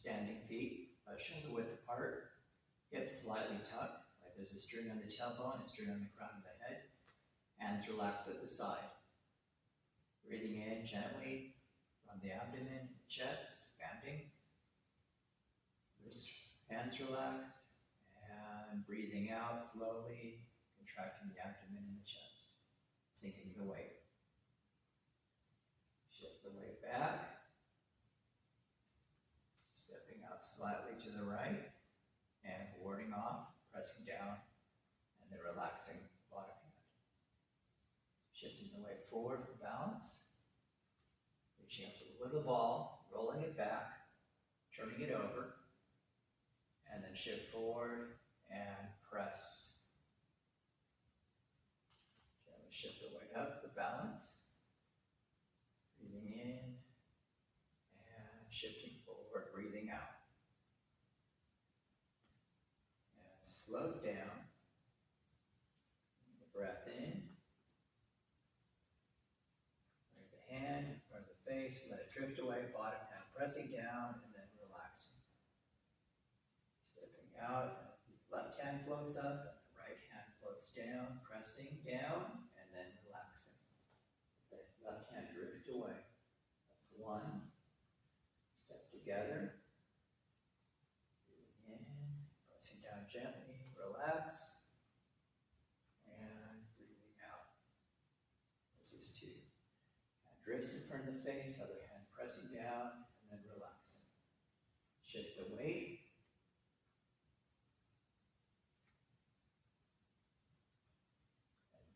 Standing feet, shoulder width apart, hips slightly tucked, like there's a string on the tailbone, a string on the crown of the head. Hands relaxed at the side. Breathing in gently from the abdomen, the chest, expanding. Hands relaxed, and breathing out slowly, contracting the abdomen and the chest, sinking the weight. Shift the weight back, stepping out slightly to the right, and warding off, pressing down, and then relaxing bottom hand. Shifting the weight forward for balance, reaching up to the little ball, rolling it back, turning it over, and then shift forward and press. Gently shift the weight up for balance. Breathing in and shifting forward, breathing out. And float down. Breath in. Bring the hand in front of the face, let it drift away, bottom hand pressing down, and then relaxing. Stepping out, left hand floats up, and the right hand floats down, pressing down, and then relaxing. The left hand drift away. That's one. Step together. Breathing in, pressing down gently, relax, and breathing out. This is two. Hand drifts in front of the face, other hand pressing down, and then relaxing. Shift the weight.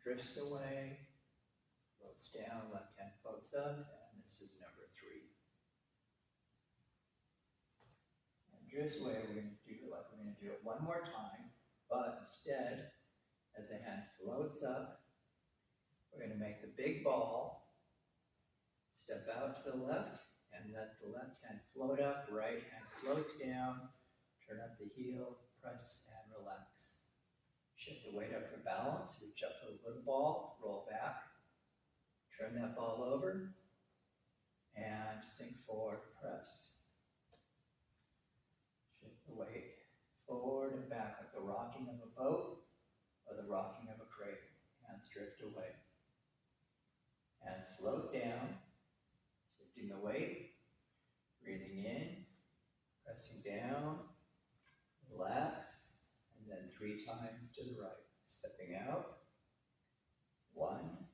Drifts away, floats down, left hand floats up, and this is number three. And drifts away, we're going to do it one more time, but instead, as the hand floats up, we're going to make the big ball, step out to the left, and let the left hand float up, right hand floats down, turn up the heel, press and relax. Shift the weight up for balance, reach up for the little ball, roll back, turn that ball over, and sink forward, press. Shift the weight forward and back like the rocking of a boat or the rocking of a cradle. Hands drift away. Hands float down, shifting the weight, breathing in, pressing down, relax. And then 3 times to the right. Stepping out. 1.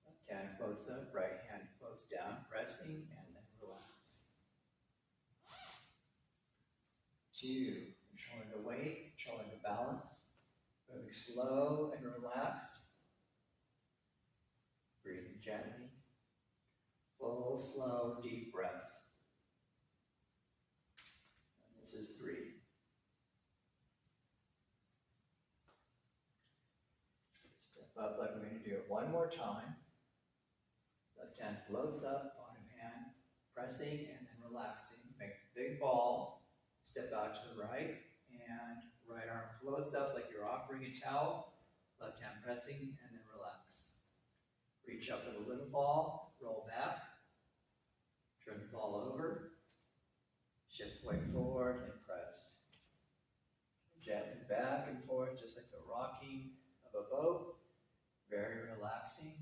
Left hand floats up, right hand floats down, pressing, and then relax. 2. Controlling the weight, controlling the balance. Moving slow and relaxed. Breathing gently. Full, slow, deep breaths. This is 3. Step up like we're going to do it one more time. Left hand floats up, bottom hand pressing and then relaxing. Make the big ball. Step out to the right, and right arm floats up like you're offering a towel. Left hand pressing and then relax. Reach up for the little ball, roll back, turn the ball over. Shift the weight forward and press. Gently back and forth, just like the rocking of a boat. Very relaxing,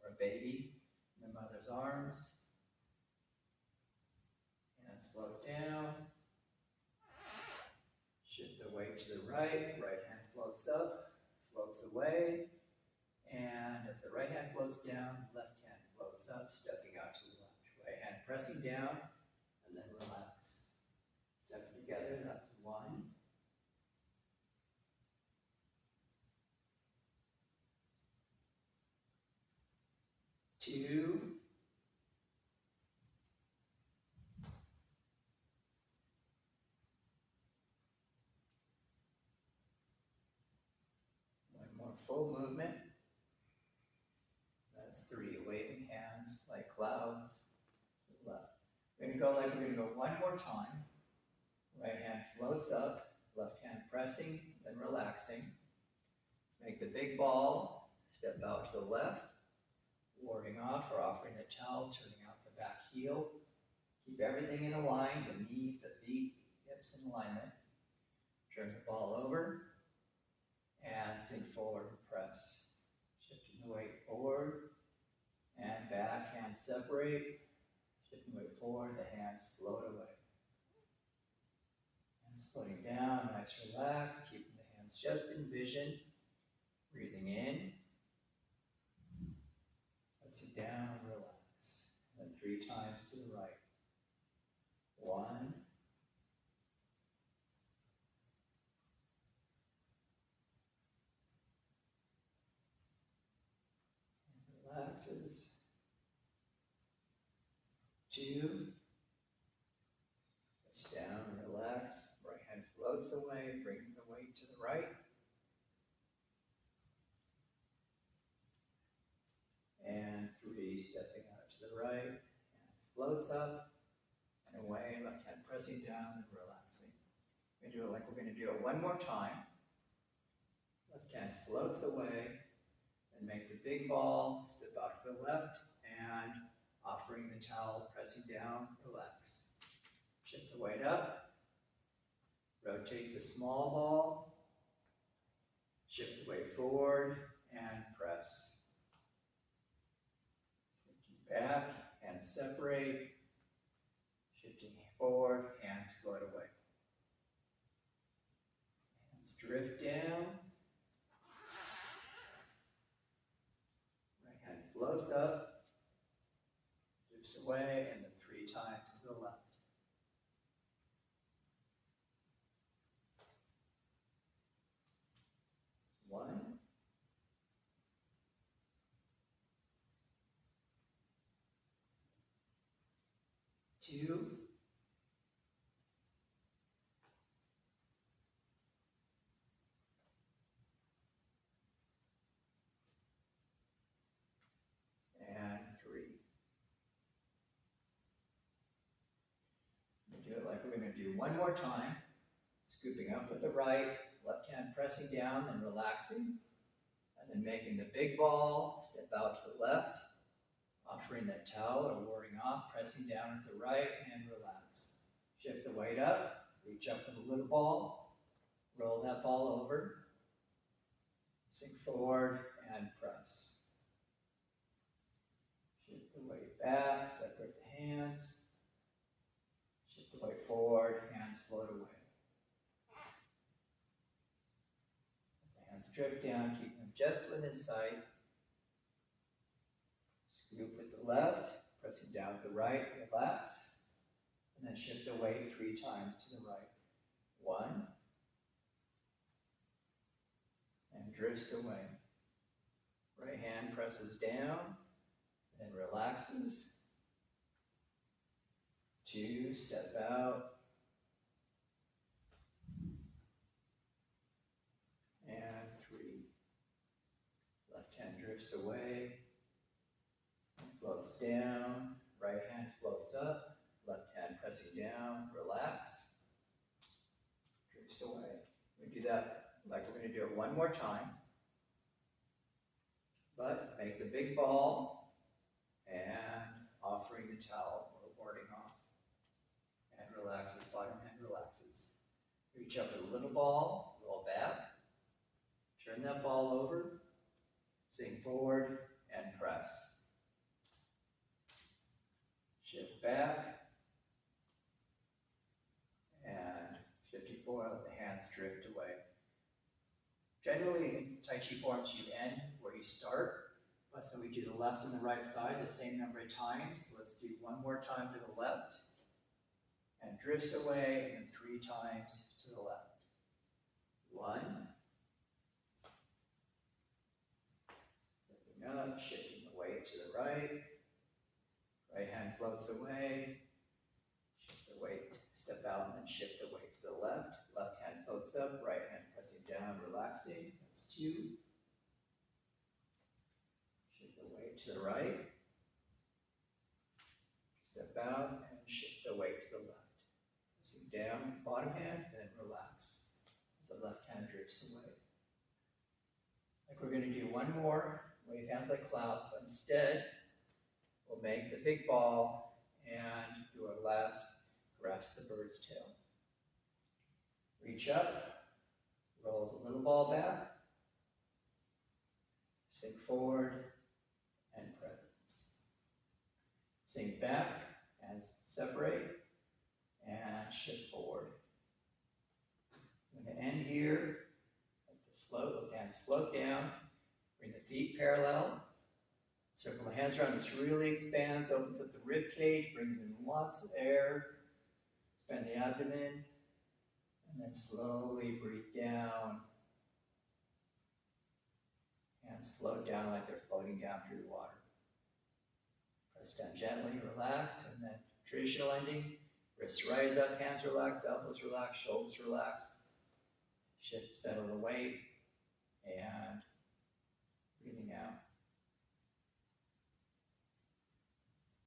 or a baby in the mother's arms. Hands float down. Shift the weight to the right. Right hand floats up, floats away. And as the right hand floats down, left hand floats up, stepping out to the left. Right hand pressing down, and then relax. Step together, up to 1. 2. 1 more full movement. That's 3. Waving hands like clouds to the left. We're going to go one more time. Right hand floats up, left hand pressing, then relaxing. Make the big ball, step out to the left. warding off or offering the towel, turning out the back heel. Keep everything in a line, the knees, the feet, hips in alignment. Turn the ball over and sink forward and press. Shifting the weight forward and back, hands separate. Shifting the weight forward, the hands float away. Hands floating down, nice relax, keeping the hands just in vision. Breathing in. Pressing down, relax. And then 3 times to the right. 1. Relaxes. 2. Press down, relax. Right hand floats away, brings the weight to the right. And 3, stepping out to the right. And floats up and away, left hand pressing down and relaxing. We're going to do it like we're going to do it one more time. Left hand floats away. And make the big ball, step out to the left, and offering the towel, pressing down, relax. Shift the weight up, rotate the small ball, shift the weight forward, and press. Shifting back, hands separate, shifting forward, hands float away. Hands drift down. Floats up, drifts away, and then 3 times to the left. 1. 2. And 3. We'll do it like we're going to do one more time. Scooping up with the right, left hand pressing down and relaxing. And then making the big ball, step out to the left. Offering that towel or warding off, pressing down with the right and relax. Shift the weight up, reach up for the little ball. Roll that ball over. Sink forward and press. Shift the weight back, separate the hands. Shift the weight forward, hands float away. Let the hands drift down, keep them just within sight. Scoop with the left, pressing down with the right, relax. And then shift the weight 3 times to the right. 1. And drifts away. Right hand presses down, then relaxes. 2, step out. And 3. Left hand drifts away. Floats down. Right hand floats up. Left hand pressing down. Relax. Drifts away. We do that like we're going to do it one more time. But make the big ball and offering the towel or warding off. And relaxes, bottom hand relaxes. Reach up for the little ball, roll back. Turn that ball over, sink forward, and press. Shift back. And shifting forward, let the hands drift away. Generally, in Tai Chi forms, you end where you start. But so we do the left and the right side the same number of times. So let's do one more time to the left. And drifts away, and 3 times to the left. 1. Stepping up, shifting the weight to the right. Right hand floats away. Shift the weight, step out, and then shift the weight to the left. Left hand floats up, right hand pressing down, relaxing. That's 2. Shift the weight to the right. Step out and shift the weight to the left. Pressing down, bottom hand, then relax. As the left hand drifts away. Like we're going to do one more wave hands like clouds, but instead, we'll make the big ball and do our last caress the bird's tail. Reach up, roll the little ball back, sink forward, and presence. Sink back, hands separate, and shift forward. I'm going to end here, like to float, let the hands float down, bring the feet parallel, circle the hands around, this really expands, opens up the rib cage, brings in lots of air, expand the abdomen, and then slowly breathe down. Hands float down like they're floating down through the water. Press down gently, relax, and then traditional ending. Wrists rise up, hands relax, elbows relax, shoulders relax. Shift, settle the weight, and